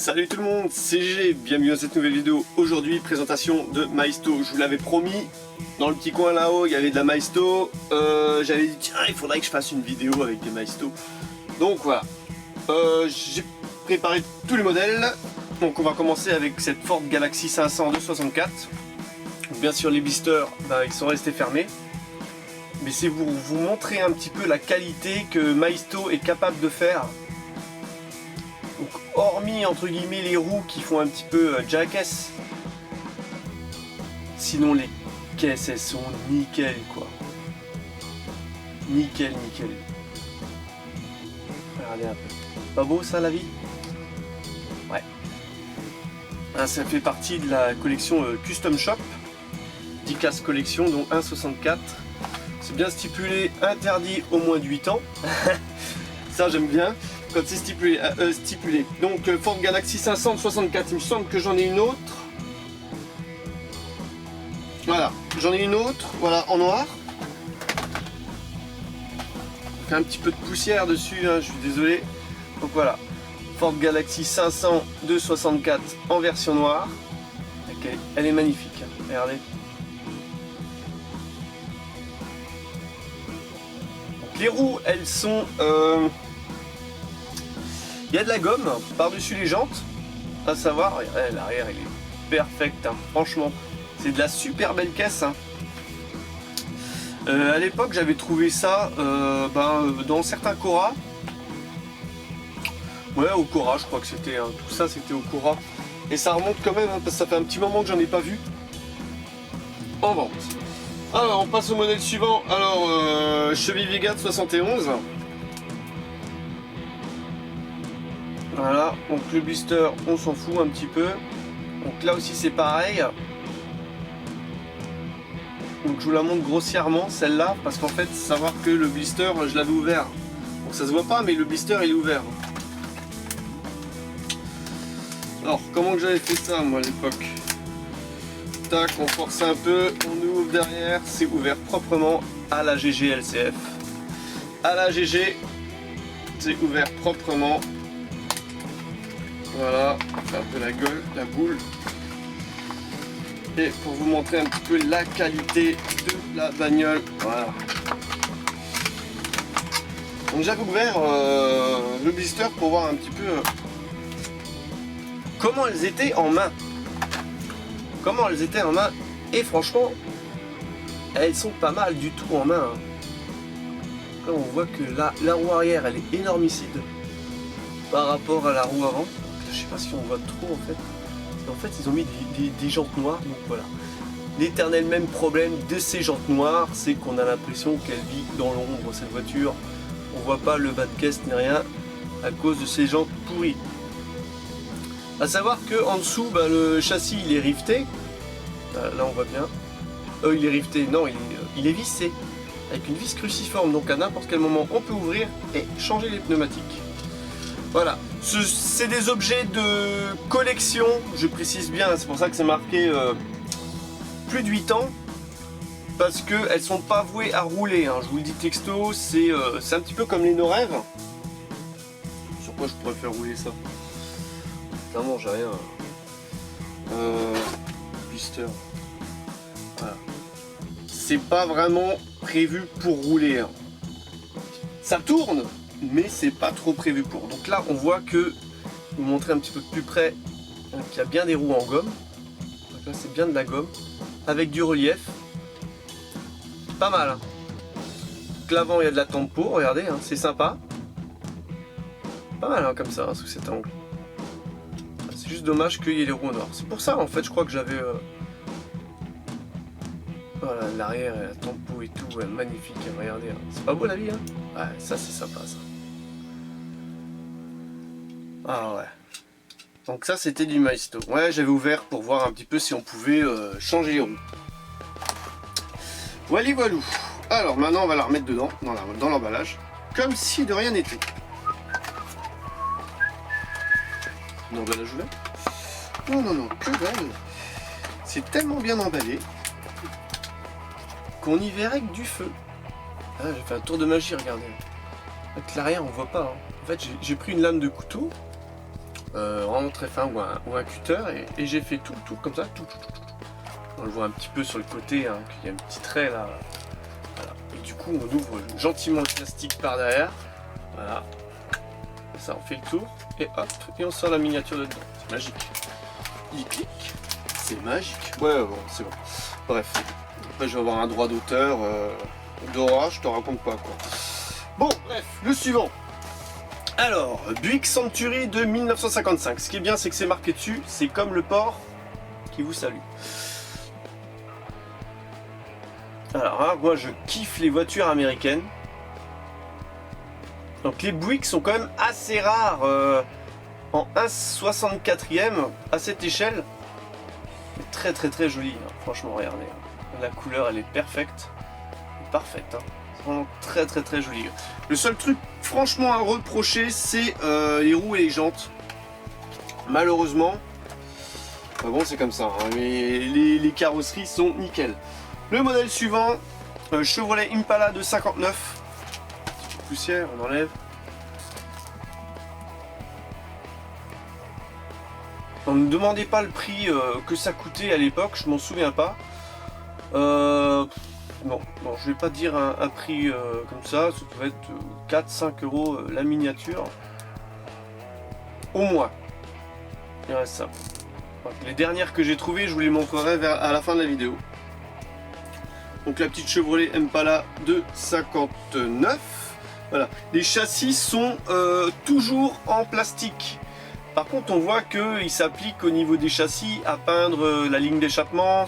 Salut tout le monde, c'est GG, bienvenue dans cette nouvelle vidéo. Aujourd'hui, présentation de Maisto. Je vous l'avais promis, dans le petit coin là-haut, il y avait de la Maisto. J'avais dit, tiens, il faudrait que je fasse une vidéo avec des Maisto. Donc voilà, j'ai préparé tous les modèles. Donc on va commencer avec cette Ford Galaxy 500 de 64. Bien sûr, les blisters, ils sont restés fermés. Mais c'est pour vous montrer un petit peu la qualité que Maisto est capable de faire. Donc, hormis entre guillemets les roues qui font un petit peu jackass, sinon les caisses elles sont nickel quoi. Nickel. Regardez un peu. Pas beau ça la vie? Ouais. Ah, ça fait partie de la collection Custom Shop. 10 cases collection dont 1,64. C'est bien stipulé, interdit au moins de 8 ans. Ça j'aime bien. Quand c'est stipulé, Donc Ford Galaxy 500 de 64, il me semble que j'en ai une autre. Voilà, j'en ai une autre, voilà, en noir. Il fait un petit peu de poussière dessus, hein, je suis désolé. Donc voilà, Ford Galaxy 500 de 64 en version noire. Okay. Elle est magnifique, hein. Regardez. Donc, les roues, elles sont... Il y a de la gomme par-dessus les jantes, à savoir, l'arrière il est perfect, hein. Franchement, c'est de la super belle caisse. Hein. À l'époque j'avais trouvé ça dans certains Cora. Ouais, au Cora je crois que c'était, hein. Tout ça c'était au Cora. Et ça remonte quand même, hein, parce que ça fait un petit moment que j'en ai pas vu en vente. Alors on passe au modèle suivant, alors cheville Vega de 71. Voilà, donc le blister, on s'en fout un petit peu. Donc là aussi c'est pareil. Donc je vous la montre grossièrement celle-là, parce qu'en fait, savoir que le blister, je l'avais ouvert. Bon, ça se voit pas, mais le blister il est ouvert. Alors, comment que j'avais fait ça moi à l'époque? Tac, on force un peu, on ouvre derrière, c'est ouvert proprement à la GG LCF. À la GG, c'est ouvert proprement. Voilà, on fait un peu la gueule, la boule. Et pour vous montrer un petit peu la qualité de la bagnole, voilà. Donc j'avais ouvert le blister pour voir un petit peu comment elles étaient en main. Comment elles étaient en main. Et franchement, elles sont pas mal du tout en main. Hein. Là on voit que la roue arrière elle est énormicide par rapport à la roue avant. Je sais pas si on voit trop en fait. En fait ils ont mis des jantes noires, donc voilà. L'éternel même problème de ces jantes noires, c'est qu'on a l'impression qu'elle vit dans l'ombre cette voiture. On voit pas le bas de caisse ni rien à cause de ces jantes pourries. A savoir que en dessous, le châssis il est rifté. Là on voit bien. Il est rifté, non il est vissé. Avec une vis cruciforme, donc à n'importe quel moment on peut ouvrir et changer les pneumatiques. Voilà, c'est des objets de collection, je précise bien, c'est pour ça que c'est marqué plus de 8 ans, parce qu'elles ne sont pas vouées à rouler, hein. Je vous le dis texto, c'est un petit peu comme les no-rêves. Sur quoi je pourrais faire rouler ça? Clairement, j'ai rien. Blister. Voilà. C'est pas vraiment prévu pour rouler. Hein. Ça tourne, mais c'est pas trop prévu pour. Donc là on voit que, vous montrer un petit peu de plus près, qu'il y a bien des roues en gomme. Donc là c'est bien de la gomme avec du relief, pas mal. Hein. Donc l'avant il y a de la tempo, regardez, hein, c'est sympa, pas mal hein, comme ça hein, sous cet angle. C'est juste dommage qu'il y ait les roues noires. C'est pour ça en fait je crois que j'avais voilà, l'arrière et la tempo et tout, ouais, magnifique, hein, regardez, hein. C'est pas beau la vie hein. Ouais, ça c'est sympa ça. Ah ouais. Donc ça c'était du Maisto. Ouais, j'avais ouvert pour voir un petit peu si on pouvait changer les roues. Voilà, voilou. Alors maintenant on va la remettre dedans, dans l'emballage, comme si de rien n'était. L'emballage ouvert? Non, que dalle. C'est tellement bien emballé qu'on y verrait que du feu. Ah, j'ai fait un tour de magie, regardez. Avec l'arrière on voit pas. Hein. En fait j'ai pris une lame de couteau. vraiment très fin, ou un cutter, et j'ai fait tout le tour comme ça, tout. On le voit un petit peu sur le côté, hein, qu'il y a un petit trait là. Voilà. Et du coup, on ouvre gentiment le plastique par derrière. Voilà. Ça, on fait le tour. Et hop, et on sort la miniature dedans. C'est magique. Il clique. C'est magique. Ouais, bon, c'est bon. Bref. Après, je vais avoir un droit d'auteur. Dora, je te raconte pas quoi. Bon, bref, le suivant. Alors, Buick Century de 1955. Ce qui est bien, c'est que c'est marqué dessus. C'est comme le port qui vous salue. Alors, hein, moi je kiffe les voitures américaines. Donc les Buick sont quand même assez rares en 1/64e à cette échelle. C'est très joli, hein. Franchement, regardez. La couleur elle est parfaite. Hein. C'est vraiment très joli. Le seul truc franchement à reprocher, c'est les roues et les jantes. Malheureusement, bon c'est comme ça, hein, mais les carrosseries sont nickel. Le modèle suivant, Chevrolet Impala de 59. Petite poussière, on enlève. On ne me demandait pas le prix que ça coûtait à l'époque, je m'en souviens pas. Non, je vais pas dire un prix comme ça doit être 4-5 euros la miniature. Au moins. Il reste ça. Donc, les dernières que j'ai trouvées, je vous les montrerai à la fin de la vidéo. Donc la petite Chevrolet Impala de 59. Voilà. Les châssis sont toujours en plastique. Par contre, on voit qu'il s'applique au niveau des châssis à peindre la ligne d'échappement,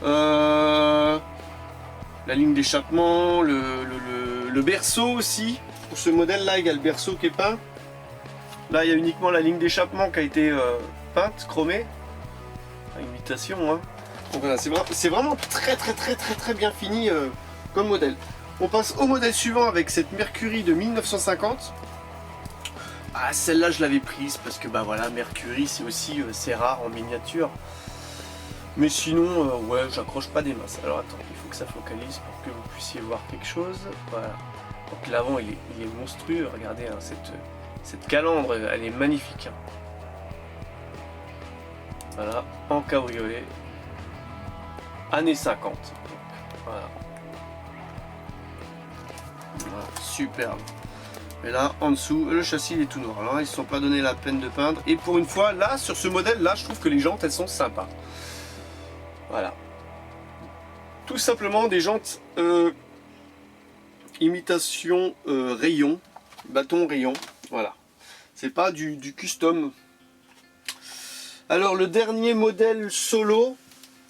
le berceau aussi. Pour ce modèle-là, il y a le berceau qui est peint. Là, il y a uniquement la ligne d'échappement qui a été peinte, chromée. Imitation, hein. Donc voilà, c'est vraiment très bien fini comme modèle. On passe au modèle suivant avec cette Mercury de 1950. Ah, celle-là je l'avais prise parce que bah voilà, Mercury c'est aussi c'est rare en miniature. Mais sinon, ouais, j'accroche pas des masses. Alors attends, il faut que ça focalise pour que vous puissiez voir quelque chose. Voilà. Donc l'avant il est monstrueux. Regardez, hein, cette calandre, elle est magnifique. Hein. Voilà, en cabriolet. Années 50. Donc, voilà. Voilà, superbe. Et là, en dessous, le châssis il est tout noir. Alors là, ils ne se sont pas donné la peine de peindre. Et pour une fois, là, sur ce modèle-là, je trouve que les jantes, elles sont sympas. Voilà. Tout simplement des jantes imitation rayon, bâton rayon. Voilà. C'est pas du custom. Alors, le dernier modèle solo,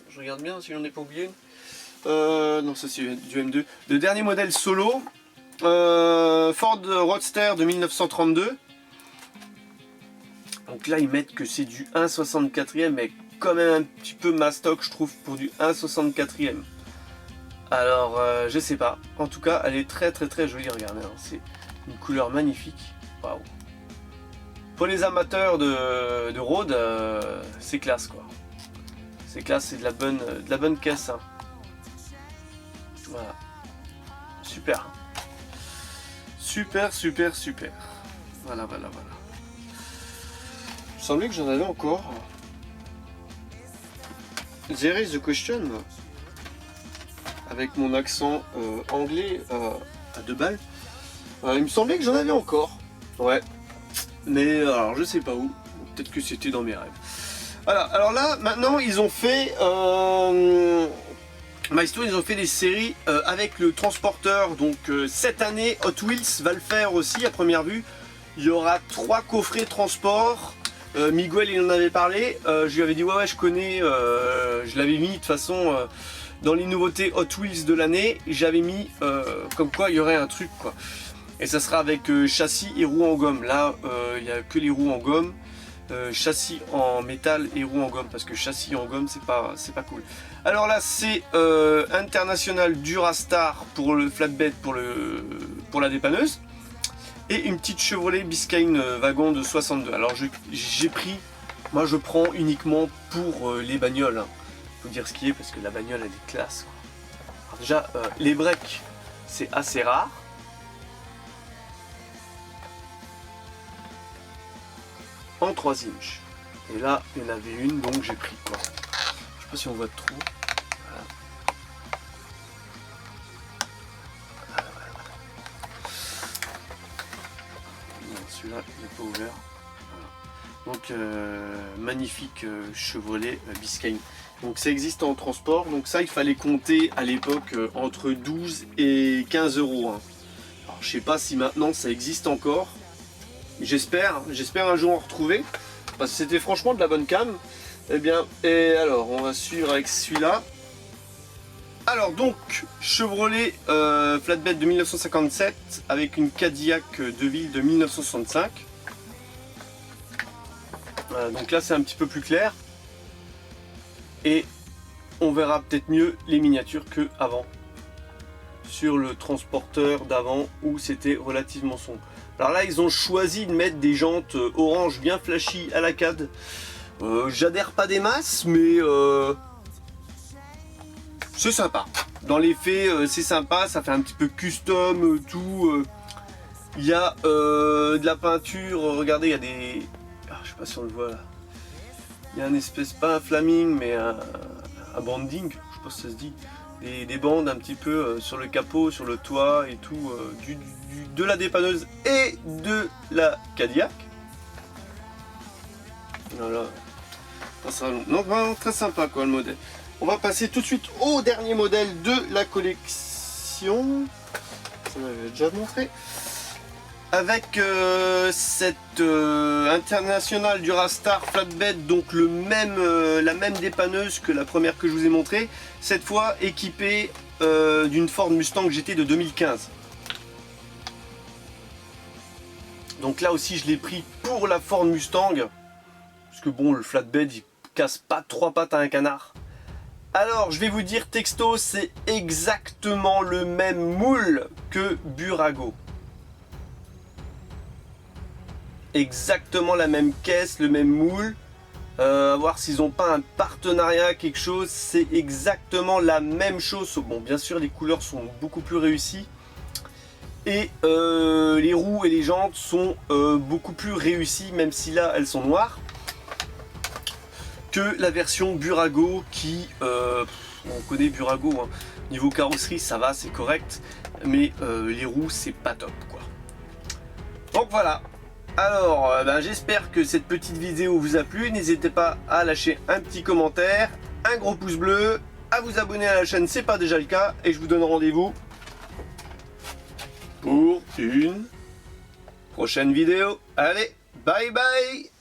je regarde bien si j'en ai pas oublié. Non, ça c'est du M2. Le dernier modèle solo, Ford Roadster de 1932. Donc là, ils mettent que c'est du 1/64e, mais quand même un petit peu mastoc, je trouve, pour du 1/64e. Alors, je sais pas. En tout cas, elle est très jolie. Regardez, hein. C'est une couleur magnifique. Waouh. Pour les amateurs de road, c'est classe quoi. C'est classe, c'est de la bonne caisse. Hein. Voilà. Super. Super. Voilà. Il me semblait que j'en avais encore. There is the question. Avec mon accent anglais à 2 balles. Il me semblait que j'en avais encore. Ouais. Mais alors je sais pas où. Peut-être que c'était dans mes rêves. Voilà, alors là, maintenant, ils ont fait... Milestone, ils ont fait des séries avec le transporteur. Donc cette année, Hot Wheels va le faire aussi à première vue. Il y aura 3 coffrets transport. Miguel, il en avait parlé. Je lui avais dit, ouais, je connais. Je l'avais mis de toute façon dans les nouveautés Hot Wheels de l'année. J'avais mis comme quoi il y aurait un truc, quoi. Et ça sera avec châssis et roues en gomme. Là, il n'y a que les roues en gomme. Châssis en métal et roues en gomme, parce que châssis en gomme c'est pas cool. Alors là c'est International Durastar pour le flatbed, pour la dépanneuse, et une petite Chevrolet Biscayne wagon de 62. Alors j'ai pris, moi je prends uniquement pour les bagnoles, hein. Faut dire ce qui est, parce que la bagnole elle est classe, quoi. Alors déjà les breaks c'est assez rare. en 3 inches. Et là, il y en avait une, donc j'ai pris quoi. Je sais pas si on voit trop. Voilà. Celui-là, il n'est pas ouvert. Voilà. Donc, magnifique Chevrolet Biscayne. Donc, ça existe en transport. Donc, ça, il fallait compter à l'époque entre 12 et 15 euros. Hein. Alors, je sais pas si maintenant ça existe encore. J'espère un jour en retrouver. Parce que c'était franchement de la bonne cam. Eh bien, et alors, on va suivre avec celui-là. Alors donc, Chevrolet flatbed de 1957 avec une Cadillac de ville de 1965. Voilà, donc là c'est un petit peu plus clair. Et on verra peut-être mieux les miniatures que avant. Sur le transporteur d'avant où c'était relativement sombre. Alors là ils ont choisi de mettre des jantes orange bien flashy à la CAD. J'adhère pas des masses mais... c'est sympa. Dans les faits, c'est sympa. Ça fait un petit peu custom, tout. Il y a de la peinture. Regardez, il y a des... Ah, je sais pas si on le voit là. Il y a une espèce, pas un flaming, mais un banding. Je sais pas si ça se dit. Des bandes un petit peu sur le capot, sur le toit et tout. De la dépanneuse et de la Cadillac. Voilà. Donc vraiment très sympa quoi le modèle. On va passer tout de suite au dernier modèle de la collection. Ça m'avait déjà montré. Avec cette internationale Durastar Flatbed, donc la même dépanneuse que la première que je vous ai montrée. Cette fois équipée d'une Ford Mustang GT de 2015. Donc là aussi je l'ai pris pour la Ford Mustang. Parce que bon, le Flatbed il casse pas 3 pattes à un canard. Alors, je vais vous dire texto, c'est exactement le même moule que Burago. Exactement la même caisse, le même moule. À voir s'ils n'ont pas un partenariat, quelque chose. C'est exactement la même chose. Bon, bien sûr, les couleurs sont beaucoup plus réussies. Et les roues et les jantes sont beaucoup plus réussies, même si là, elles sont noires. Que la version Burago qui, on connaît Burago, hein. Niveau carrosserie ça va, c'est correct, mais les roues c'est pas top quoi. Donc voilà, alors j'espère que cette petite vidéo vous a plu, n'hésitez pas à lâcher un petit commentaire, un gros pouce bleu, à vous abonner à la chaîne c'est pas déjà le cas, et je vous donne rendez-vous pour une prochaine vidéo. Allez, bye bye.